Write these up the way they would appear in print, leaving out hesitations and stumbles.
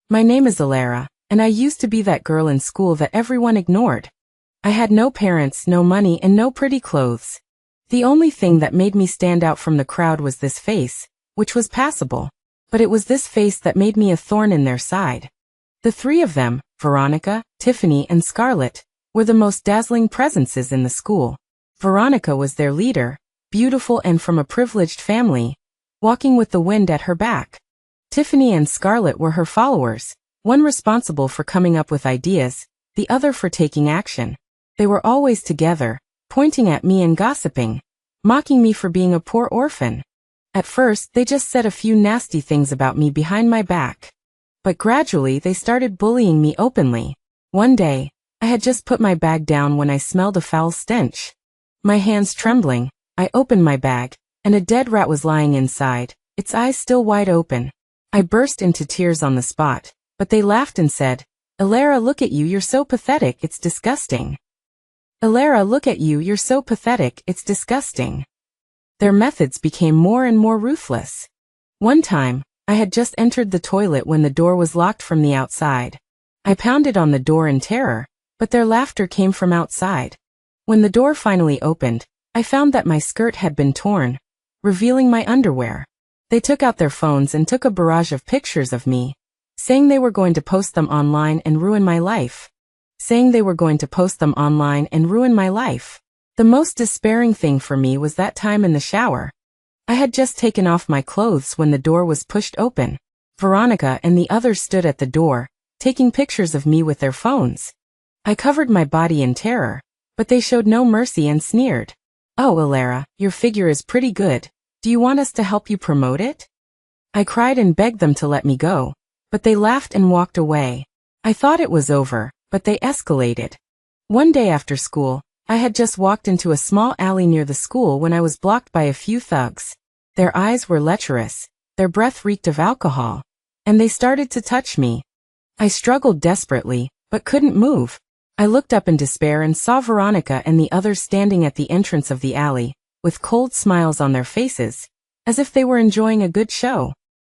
My name is Alara, and I used to be that girl in school that everyone ignored. I had no parents, no money, and no pretty clothes. The only thing that made me stand out from the crowd was this face, which was passable. But it was this face that made me a thorn in their side. The three of them, Veronica, Tiffany, and Scarlett, were the most dazzling presences in the school. Veronica was their leader, beautiful and from a privileged family, walking with the wind at her back. Tiffany and Scarlett were her followers, one responsible for coming up with ideas, the other for taking action. They were always together, pointing at me and gossiping, mocking me for being a poor orphan. At first, they just said a few nasty things about me behind my back. But gradually they started bullying me openly. One day, I had just put my bag down when I smelled a foul stench. My hands trembling, I opened my bag, and a dead rat was lying inside, its eyes still wide open. I burst into tears on the spot, but they laughed and said, "Alara, look at you, you're so pathetic, it's disgusting. Alara, look at you, you're so pathetic, it's disgusting." Their methods became more and more ruthless. One time, I had just entered the toilet when the door was locked from the outside. I pounded on the door in terror, but their laughter came from outside. When the door finally opened, I found that my skirt had been torn, revealing my underwear. They took out their phones and took a barrage of pictures of me, saying they were going to post them online and ruin my life. The most despairing thing for me was that time in the shower. I had just taken off my clothes when the door was pushed open. Veronica and the others stood at the door, taking pictures of me with their phones. I covered my body in terror, but they showed no mercy and sneered. "Oh, Alara, your figure is pretty good. Do you want us to help you promote it?" I cried and begged them to let me go, but they laughed and walked away. I thought it was over, but they escalated. One day after school, I had just walked into a small alley near the school when I was blocked by a few thugs. Their eyes were lecherous, their breath reeked of alcohol, and they started to touch me. I struggled desperately, but couldn't move. I looked up in despair and saw Veronica and the others standing at the entrance of the alley, with cold smiles on their faces, as if they were enjoying a good show.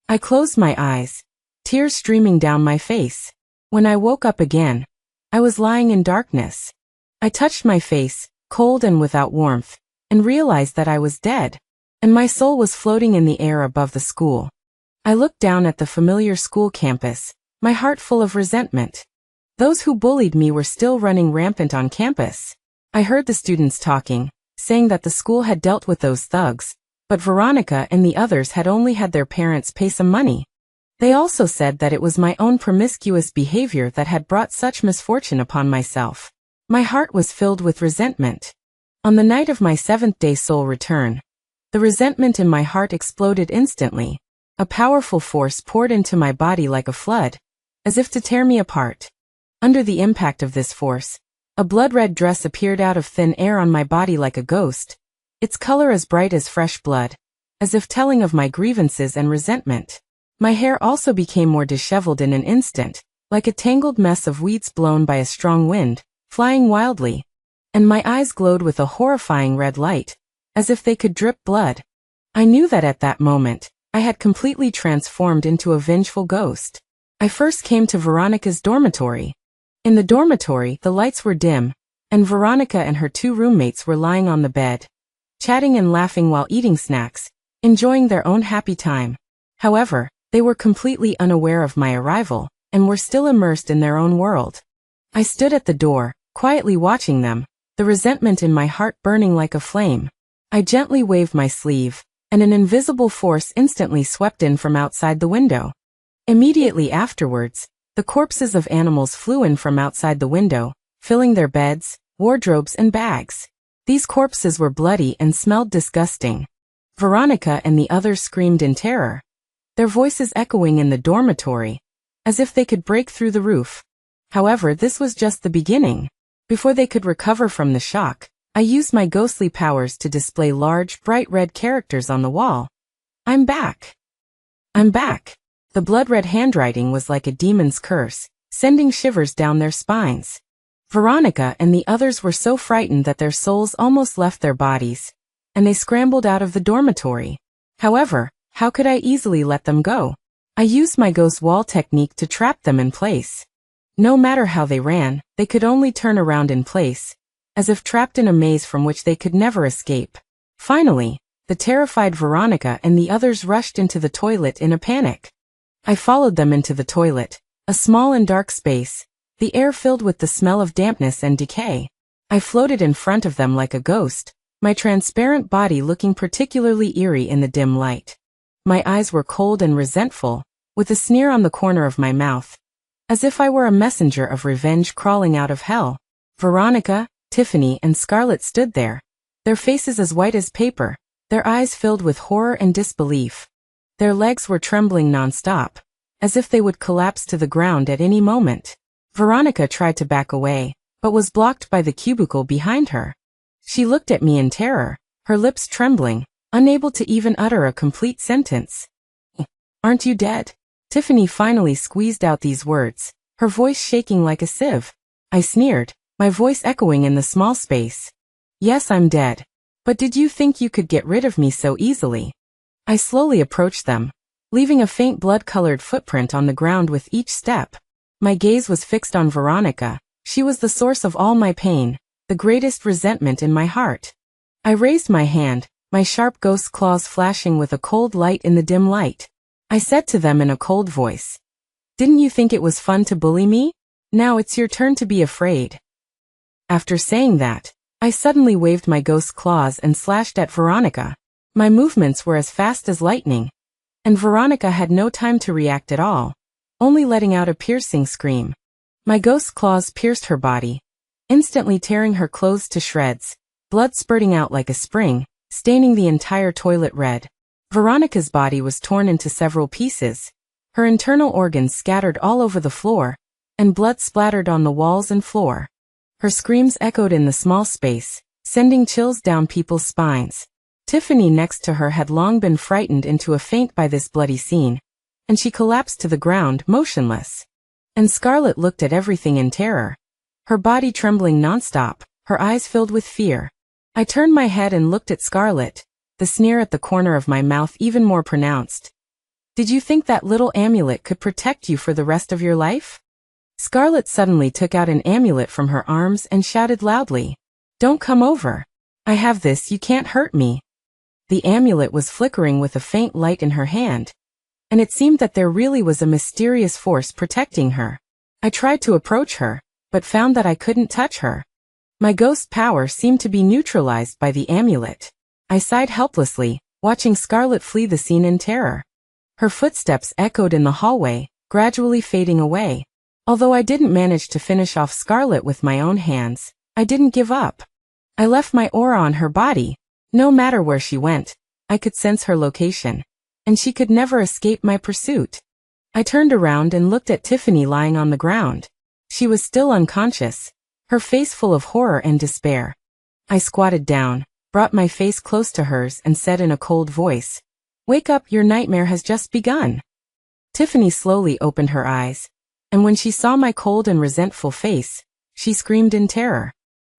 I closed my eyes, tears streaming down my face. When I woke up again, I was lying in darkness. I touched my face, cold and without warmth, and realized that I was dead, and my soul was floating in the air above the school. I looked down at the familiar school campus, my heart full of resentment. Those who bullied me were still running rampant on campus. I heard the students talking, saying that the school had dealt with those thugs, but Veronica and the others had only had their parents pay some money. They also said that it was my own promiscuous behavior that had brought such misfortune upon myself. My heart was filled with resentment. On the night of my seventh-day soul return, the resentment in my heart exploded instantly. A powerful force poured into my body like a flood, as if to tear me apart. Under the impact of this force, a blood-red dress appeared out of thin air on my body like a ghost, its color as bright as fresh blood, as if telling of my grievances and resentment. My hair also became more disheveled in an instant, like a tangled mess of weeds blown by a strong wind, flying wildly. And my eyes glowed with a horrifying red light, as if they could drip blood. I knew that at that moment, I had completely transformed into a vengeful ghost. I first came to Veronica's dormitory. In the dormitory, the lights were dim, and Veronica and her two roommates were lying on the bed, chatting and laughing while eating snacks, enjoying their own happy time. However, they were completely unaware of my arrival, and were still immersed in their own world. I stood at the door, quietly watching them, the resentment in my heart burning like a flame. I gently waved my sleeve, and an invisible force instantly swept in from outside the window. Immediately afterwards, the corpses of animals flew in from outside the window, filling their beds, wardrobes, and bags. These corpses were bloody and smelled disgusting. Veronica and the others screamed in terror, their voices echoing in the dormitory, as if they could break through the roof. However, this was just the beginning. Before they could recover from the shock, I used my ghostly powers to display large, bright red characters on the wall. "I'm back. I'm back." The blood-red handwriting was like a demon's curse, sending shivers down their spines. Veronica and the others were so frightened that their souls almost left their bodies, and they scrambled out of the dormitory. However, how could I easily let them go? I used my ghost wall technique to trap them in place. No matter how they ran, they could only turn around in place, as if trapped in a maze from which they could never escape. Finally, the terrified Veronica and the others rushed into the toilet in a panic. I followed them into the toilet, a small and dark space, the air filled with the smell of dampness and decay. I floated in front of them like a ghost, my transparent body looking particularly eerie in the dim light. My eyes were cold and resentful, with a sneer on the corner of my mouth, as if I were a messenger of revenge crawling out of hell. Veronica, Tiffany, and Scarlett stood there, their faces as white as paper, their eyes filled with horror and disbelief. Their legs were trembling non-stop, as if they would collapse to the ground at any moment. Veronica tried to back away, but was blocked by the cubicle behind her. She looked at me in terror, her lips trembling, unable to even utter a complete sentence. "Aren't you dead?" Tiffany finally squeezed out these words, her voice shaking like a sieve. I sneered, my voice echoing in the small space. "Yes, I'm dead. But did you think you could get rid of me so easily?" I slowly approached them, leaving a faint blood-colored footprint on the ground with each step. My gaze was fixed on Veronica. She was the source of all my pain, the greatest resentment in my heart. I raised my hand, my sharp ghost claws flashing with a cold light in the dim light. I said to them in a cold voice, "Didn't you think it was fun to bully me? Now it's your turn to be afraid." After saying that, I suddenly waved my ghost claws and slashed at Veronica. My movements were as fast as lightning, and Veronica had no time to react at all, only letting out a piercing scream. My ghost claws pierced her body, instantly tearing her clothes to shreds, blood spurting out like a spring, staining the entire toilet red. Veronica's body was torn into several pieces, her internal organs scattered all over the floor, and blood splattered on the walls and floor. Her screams echoed in the small space, sending chills down people's spines. Tiffany next to her had long been frightened into a faint by this bloody scene, and she collapsed to the ground, motionless. And Scarlett looked at everything in terror, her body trembling nonstop, her eyes filled with fear. I turned my head and looked at Scarlett, the sneer at the corner of my mouth even more pronounced. "Did you think that little amulet could protect you for the rest of your life?" Scarlett suddenly took out an amulet from her arms and shouted loudly, "Don't come over. I have this, you can't hurt me." The amulet was flickering with a faint light in her hand, and it seemed that there really was a mysterious force protecting her. I tried to approach her, but found that I couldn't touch her. My ghost power seemed to be neutralized by the amulet. I sighed helplessly, watching Scarlett flee the scene in terror. Her footsteps echoed in the hallway, gradually fading away. Although I didn't manage to finish off Scarlett with my own hands, I didn't give up. I left my aura on her body. No matter where she went, I could sense her location, and she could never escape my pursuit. I turned around and looked at Tiffany lying on the ground. She was still unconscious, her face full of horror and despair. I squatted down, brought my face close to hers and said in a cold voice, "Wake up, your nightmare has just begun." Tiffany slowly opened her eyes, and when she saw my cold and resentful face, she screamed in terror.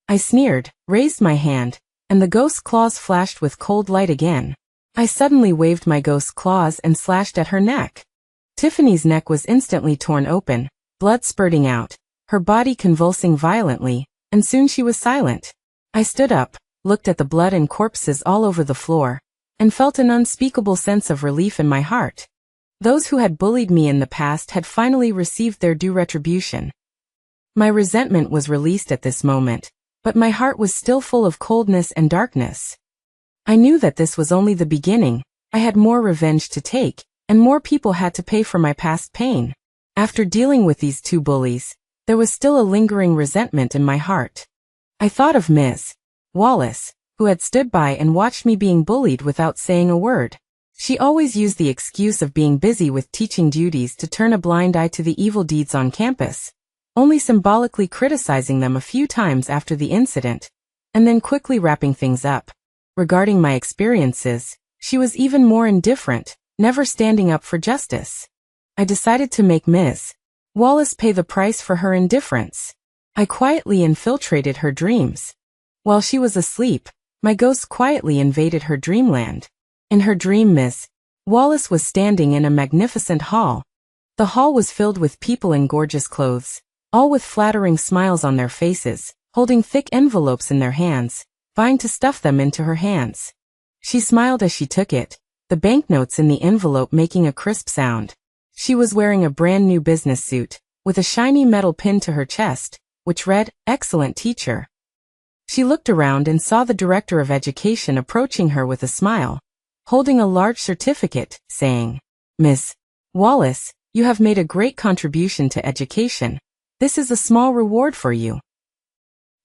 I sneered, raised my hand, and the ghost claws flashed with cold light again. I suddenly waved my ghost claws and slashed at her neck. Tiffany's neck was instantly torn open, blood spurting out, her body convulsing violently, and soon she was silent. I stood up, looked at the blood and corpses all over the floor, and felt an unspeakable sense of relief in my heart. Those who had bullied me in the past had finally received their due retribution. My resentment was released at this moment, but my heart was still full of coldness and darkness. I knew that this was only the beginning. I had more revenge to take, and more people had to pay for my past pain. After dealing with these two bullies, there was still a lingering resentment in my heart. I thought of Ms. Wallace, who had stood by and watched me being bullied without saying a word. She always used the excuse of being busy with teaching duties to turn a blind eye to the evil deeds on campus, only symbolically criticizing them a few times after the incident, and then quickly wrapping things up. Regarding my experiences, she was even more indifferent, never standing up for justice. I decided to make Ms. Wallace pay the price for her indifference. I quietly infiltrated her dreams. While she was asleep, my ghost quietly invaded her dreamland. In her dream, Ms. Wallace was standing in a magnificent hall. The hall was filled with people in gorgeous clothes, all with flattering smiles on their faces, holding thick envelopes in their hands, vying to stuff them into her hands. She smiled as she took it, the banknotes in the envelope making a crisp sound. She was wearing a brand new business suit, with a shiny metal pin to her chest, which read, "Excellent teacher." She looked around and saw the director of education approaching her with a smile, holding a large certificate, saying, "Miss Wallace, you have made a great contribution to education. This is a small reward for you."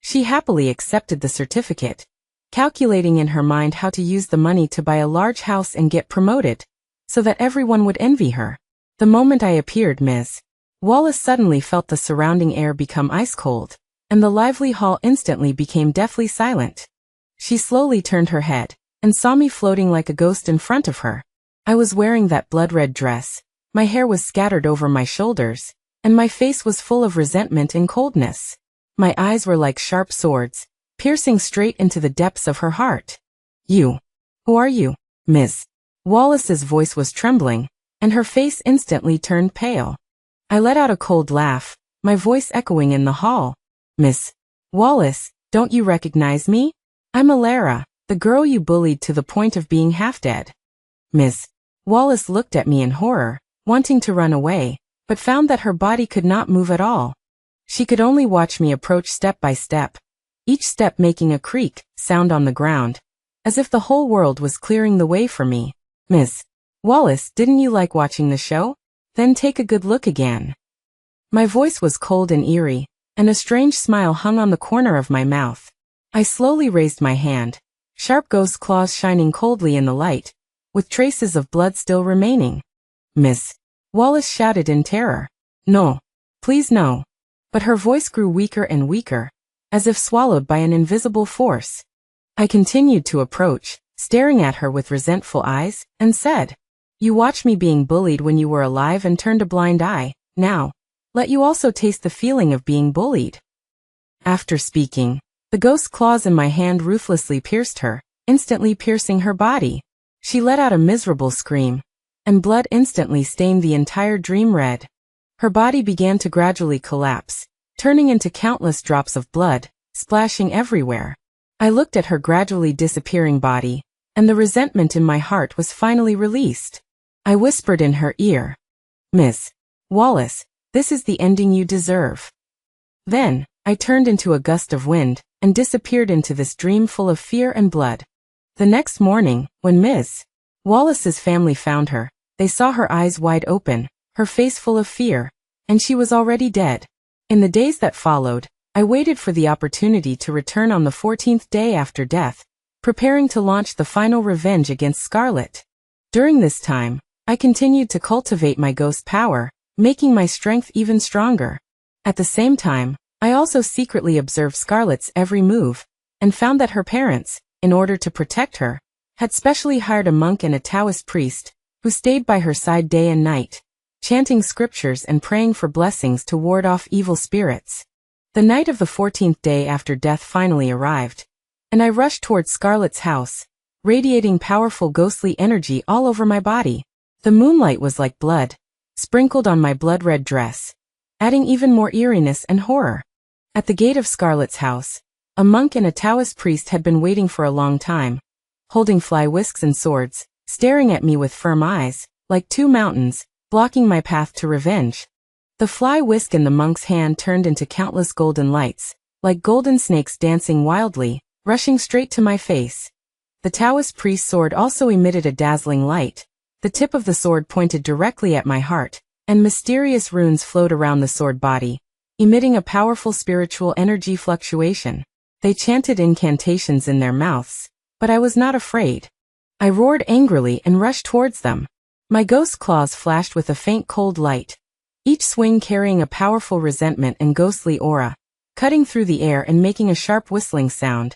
She happily accepted the certificate, calculating in her mind how to use the money to buy a large house and get promoted, so that everyone would envy her. The moment I appeared, Ms. Wallace suddenly felt the surrounding air become ice cold, and the lively hall instantly became deathly silent. She slowly turned her head, and saw me floating like a ghost in front of her. I was wearing that blood-red dress, my hair was scattered over my shoulders, and my face was full of resentment and coldness. My eyes were like sharp swords, piercing straight into the depths of her heart. "You. Who are you?" Miss Wallace's voice was trembling, and her face instantly turned pale. I let out a cold laugh, my voice echoing in the hall. "Miss Wallace, don't you recognize me? I'm Alara, the girl you bullied to the point of being half dead." Miss Wallace looked at me in horror, wanting to run away, but found that her body could not move at all. She could only watch me approach step by step, each step making a creak sound on the ground, as if the whole world was clearing the way for me. "Miss Wallace, didn't you like watching the show? Then take a good look again." My voice was cold and eerie, and a strange smile hung on the corner of my mouth. I slowly raised my hand, sharp ghost claws shining coldly in the light, with traces of blood still remaining. "Miss Wallace shouted in terror. "No. Please no." But her voice grew weaker and weaker, as if swallowed by an invisible force. I continued to approach, staring at her with resentful eyes, and said, "You watched me being bullied when you were alive and turned a blind eye. Now, let you also taste the feeling of being bullied." After speaking, the ghost claws in my hand ruthlessly pierced her, instantly piercing her body. She let out a miserable scream, and blood instantly stained the entire dream red. Her body began to gradually collapse, turning into countless drops of blood, splashing everywhere. I looked at her gradually disappearing body, and the resentment in my heart was finally released. I whispered in her ear, "Miss Wallace, this is the ending you deserve." Then, I turned into a gust of wind, and disappeared into this dream full of fear and blood. The next morning, when Ms. Wallace's family found her, they saw her eyes wide open, her face full of fear, and she was already dead. In the days that followed, I waited for the opportunity to return on the 14th day after death, preparing to launch the final revenge against Scarlet. During this time, I continued to cultivate my ghost power, making my strength even stronger. At the same time, I also secretly observed Scarlet's every move, and found that her parents, in order to protect her, had specially hired a monk and a Taoist priest, who stayed by her side day and night, chanting scriptures and praying for blessings to ward off evil spirits. The night of the 14th day after death finally arrived, and I rushed towards Scarlet's house, radiating powerful ghostly energy all over my body. The moonlight was like blood, sprinkled on my blood-red dress, adding even more eeriness and horror. At the gate of Scarlet's house, a monk and a Taoist priest had been waiting for a long time, holding fly whisks and swords, staring at me with firm eyes, like two mountains, blocking my path to revenge. The fly whisk in the monk's hand turned into countless golden lights, like golden snakes dancing wildly, rushing straight to my face. The Taoist priest's sword also emitted a dazzling light. The tip of the sword pointed directly at my heart, and mysterious runes flowed around the sword body, emitting a powerful spiritual energy fluctuation. They chanted incantations in their mouths, but I was not afraid. I roared angrily and rushed towards them. My ghost claws flashed with a faint cold light, each swing carrying a powerful resentment and ghostly aura, cutting through the air and making a sharp whistling sound,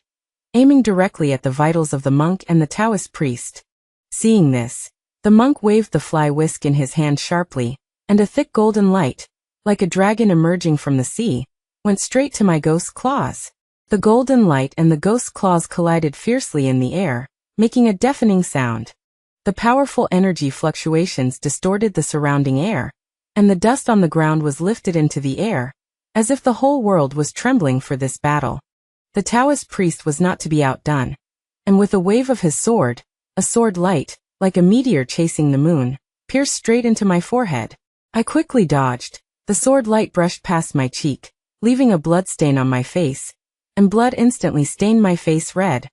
aiming directly at the vitals of the monk and the Taoist priest. Seeing this, the monk waved the fly whisk in his hand sharply, and a thick golden light, like a dragon emerging from the sea, went straight to my ghost claws. The golden light and the ghost claws collided fiercely in the air, making a deafening sound. The powerful energy fluctuations distorted the surrounding air, and the dust on the ground was lifted into the air, as if the whole world was trembling for this battle. The Taoist priest was not to be outdone, and with a wave of his sword, a sword light, like a meteor chasing the moon, pierced straight into my forehead. I quickly dodged. The sword light brushed past my cheek, leaving a blood stain on my face, and blood instantly stained my face red.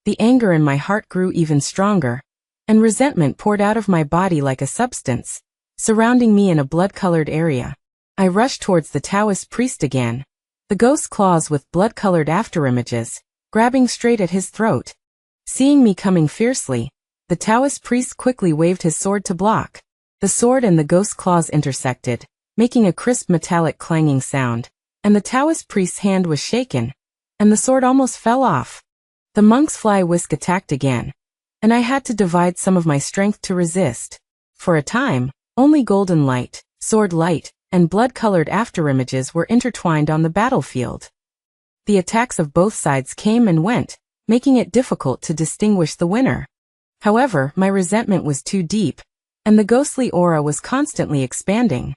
The anger in my heart grew even stronger, and resentment poured out of my body like a substance, surrounding me in a blood-colored area. I rushed towards the Taoist priest again, the ghost claws with blood-colored afterimages, grabbing straight at his throat. Seeing me coming fiercely, the Taoist priest quickly waved his sword to block. The sword and the ghost claws intersected, making a crisp metallic clanging sound, and the Taoist priest's hand was shaken, and the sword almost fell off. The monk's fly whisk attacked again, and I had to divide some of my strength to resist. For a time, only golden light, sword light, and blood-colored afterimages were intertwined on the battlefield. The attacks of both sides came and went, making it difficult to distinguish the winner. However, my resentment was too deep, and the ghostly aura was constantly expanding.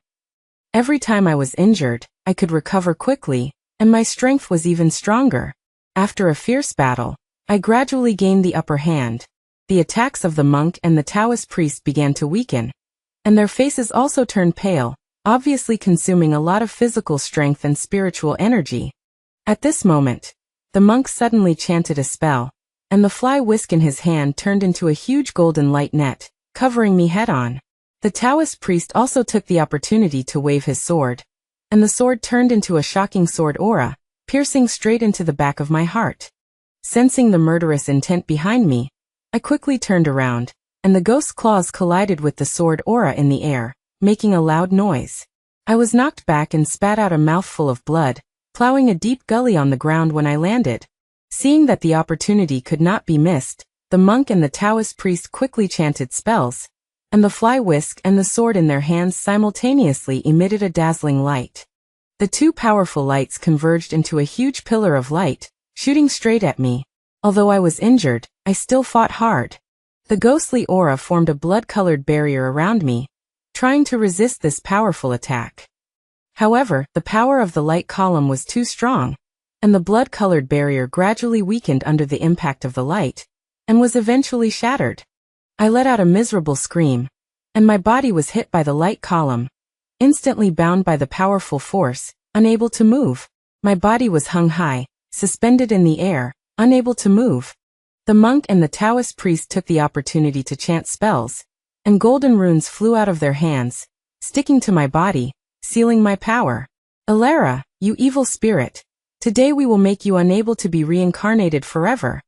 Every time I was injured, I could recover quickly, and my strength was even stronger. After a fierce battle, I gradually gained the upper hand. The attacks of the monk and the Taoist priest began to weaken, and their faces also turned pale, obviously consuming a lot of physical strength and spiritual energy. At this moment, the monk suddenly chanted a spell, and the fly whisk in his hand turned into a huge golden light net, covering me head-on. The Taoist priest also took the opportunity to wave his sword, and the sword turned into a shocking sword aura, piercing straight into the back of my heart. Sensing the murderous intent behind me, I quickly turned around, and the ghost claws collided with the sword aura in the air, making a loud noise. I was knocked back and spat out a mouthful of blood, plowing a deep gully on the ground when I landed. Seeing that the opportunity could not be missed, the monk and the Taoist priest quickly chanted spells, and the fly whisk and the sword in their hands simultaneously emitted a dazzling light. The two powerful lights converged into a huge pillar of light, shooting straight at me. Although I was injured, I still fought hard. The ghostly aura formed a blood-colored barrier around me, trying to resist this powerful attack. However, the power of the light column was too strong, and the blood-colored barrier gradually weakened under the impact of the light, and was eventually shattered. I let out a miserable scream, and my body was hit by the light column, instantly bound by the powerful force, unable to move. My body was hung high, suspended in the air, unable to move. The monk and the Taoist priest took the opportunity to chant spells, and golden runes flew out of their hands, sticking to my body, sealing my power. Alara, you evil spirit, today we will make you unable to be reincarnated forever.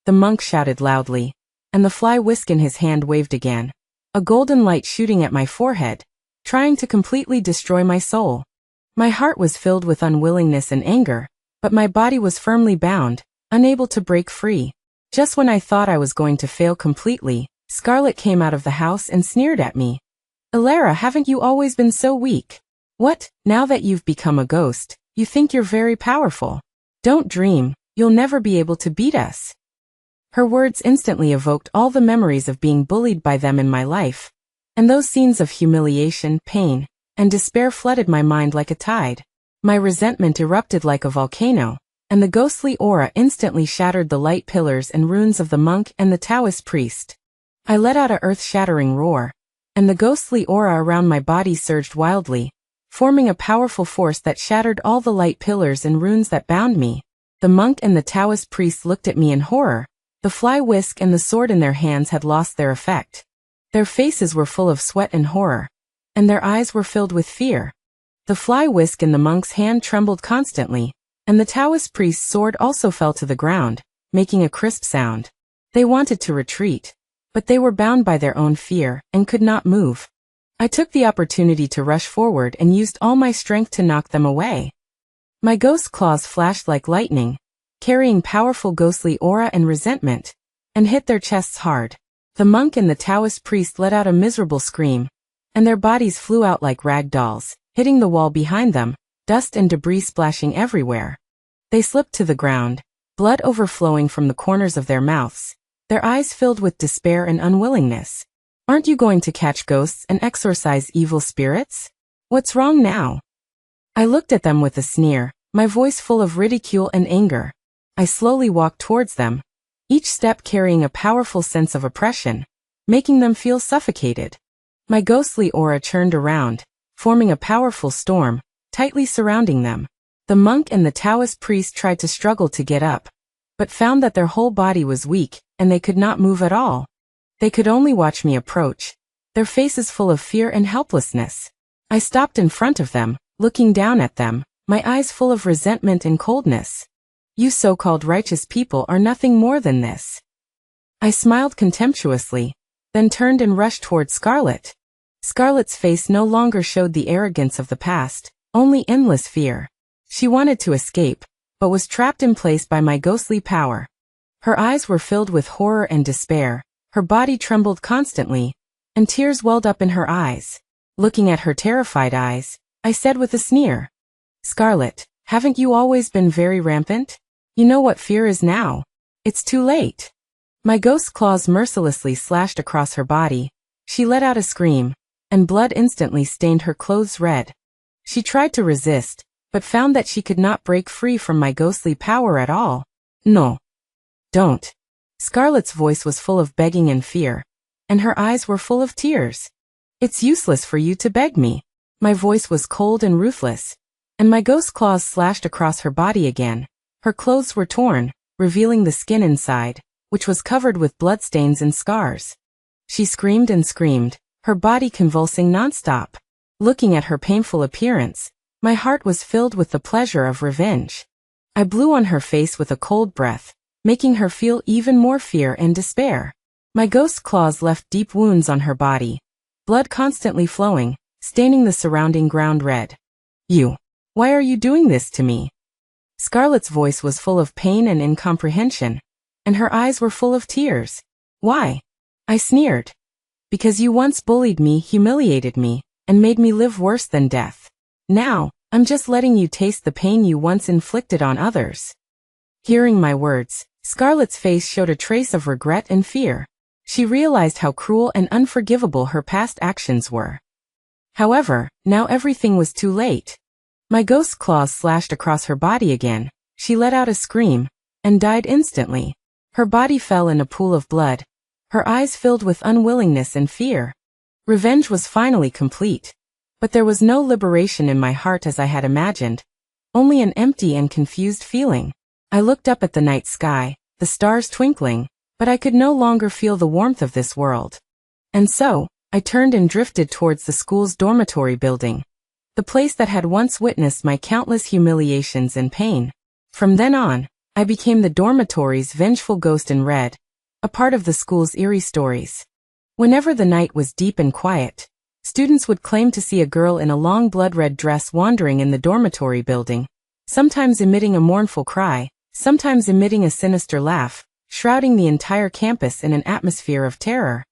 The monk shouted loudly, and the fly whisk in his hand waved again, a golden light shooting at my forehead, trying to completely destroy my soul. My heart was filled with unwillingness and anger, but my body was firmly bound, unable to break free. Just when I thought I was going to fail completely, Scarlet came out of the house and sneered at me. Alara, haven't you always been so weak? What, now that you've become a ghost, you think you're very powerful? Don't dream, you'll never be able to beat us. Her words instantly evoked all the memories of being bullied by them in my life, and those scenes of humiliation, pain, and despair flooded my mind like a tide. My resentment erupted like a volcano, and the ghostly aura instantly shattered the light pillars and runes of the monk and the Taoist priest. I let out a earth-shattering roar, and the ghostly aura around my body surged wildly, forming a powerful force that shattered all the light pillars and runes that bound me. The monk and the Taoist priest looked at me in horror. The fly whisk and the sword in their hands had lost their effect. Their faces were full of sweat and horror, and their eyes were filled with fear. The fly whisk in the monk's hand trembled constantly, and the Taoist priest's sword also fell to the ground, making a crisp sound. They wanted to retreat, but they were bound by their own fear and could not move. I took the opportunity to rush forward and used all my strength to knock them away. My ghost claws flashed like lightning, carrying powerful ghostly aura and resentment, and hit their chests hard. The monk and the Taoist priest let out a miserable scream, and their bodies flew out like rag dolls, hitting the wall behind them, dust and debris splashing everywhere. They slipped to the ground, blood overflowing from the corners of their mouths, their eyes filled with despair and unwillingness. Aren't you going to catch ghosts and exorcise evil spirits? What's wrong now? I looked at them with a sneer, my voice full of ridicule and anger. I slowly walked towards them, each step carrying a powerful sense of oppression, making them feel suffocated. My ghostly aura churned around, forming a powerful storm, tightly surrounding them. The monk and the Taoist priest tried to struggle to get up, but found that their whole body was weak, and they could not move at all. They could only watch me approach, their faces full of fear and helplessness. I stopped in front of them, looking down at them, my eyes full of resentment and coldness. You so-called righteous people are nothing more than this. I smiled contemptuously, then turned and rushed toward Scarlet. Scarlet's face no longer showed the arrogance of the past, only endless fear. She wanted to escape, but was trapped in place by my ghostly power. Her eyes were filled with horror and despair, her body trembled constantly, and tears welled up in her eyes. Looking at her terrified eyes, I said with a sneer, "Scarlet, haven't you always been very rampant? You know what fear is now. It's too late." My ghost claws mercilessly slashed across her body. She let out a scream, and blood instantly stained her clothes red. She tried to resist, but found that she could not break free from my ghostly power at all. "No. Don't." Scarlet's voice was full of begging and fear, and her eyes were full of tears. "It's useless for you to beg me." My voice was cold and ruthless, and my ghost claws slashed across her body again. Her clothes were torn, revealing the skin inside, which was covered with bloodstains and scars. She screamed and screamed, her body convulsing nonstop. Looking at her painful appearance, my heart was filled with the pleasure of revenge. I blew on her face with a cold breath, making her feel even more fear and despair. My ghost claws left deep wounds on her body, blood constantly flowing, staining the surrounding ground red. Why are you doing this to me?" Scarlet's voice was full of pain and incomprehension, and her eyes were full of tears. "Why?" I sneered. "Because you once bullied me, humiliated me, and made me live worse than death. Now, I'm just letting you taste the pain you once inflicted on others." Hearing my words, Scarlet's face showed a trace of regret and fear. She realized how cruel and unforgivable her past actions were. However, now everything was too late. My ghost claws slashed across her body again. She let out a scream, and died instantly. Her body fell in a pool of blood, her eyes filled with unwillingness and fear. Revenge was finally complete, but there was no liberation in my heart as I had imagined, only an empty and confused feeling. I looked up at the night sky, the stars twinkling, but I could no longer feel the warmth of this world. And so, I turned and drifted towards the school's dormitory building, the place that had once witnessed my countless humiliations and pain. From then on, I became the dormitory's vengeful ghost in red, a part of the school's eerie stories. Whenever the night was deep and quiet, students would claim to see a girl in a long blood-red dress wandering in the dormitory building, sometimes emitting a mournful cry, sometimes emitting a sinister laugh, shrouding the entire campus in an atmosphere of terror.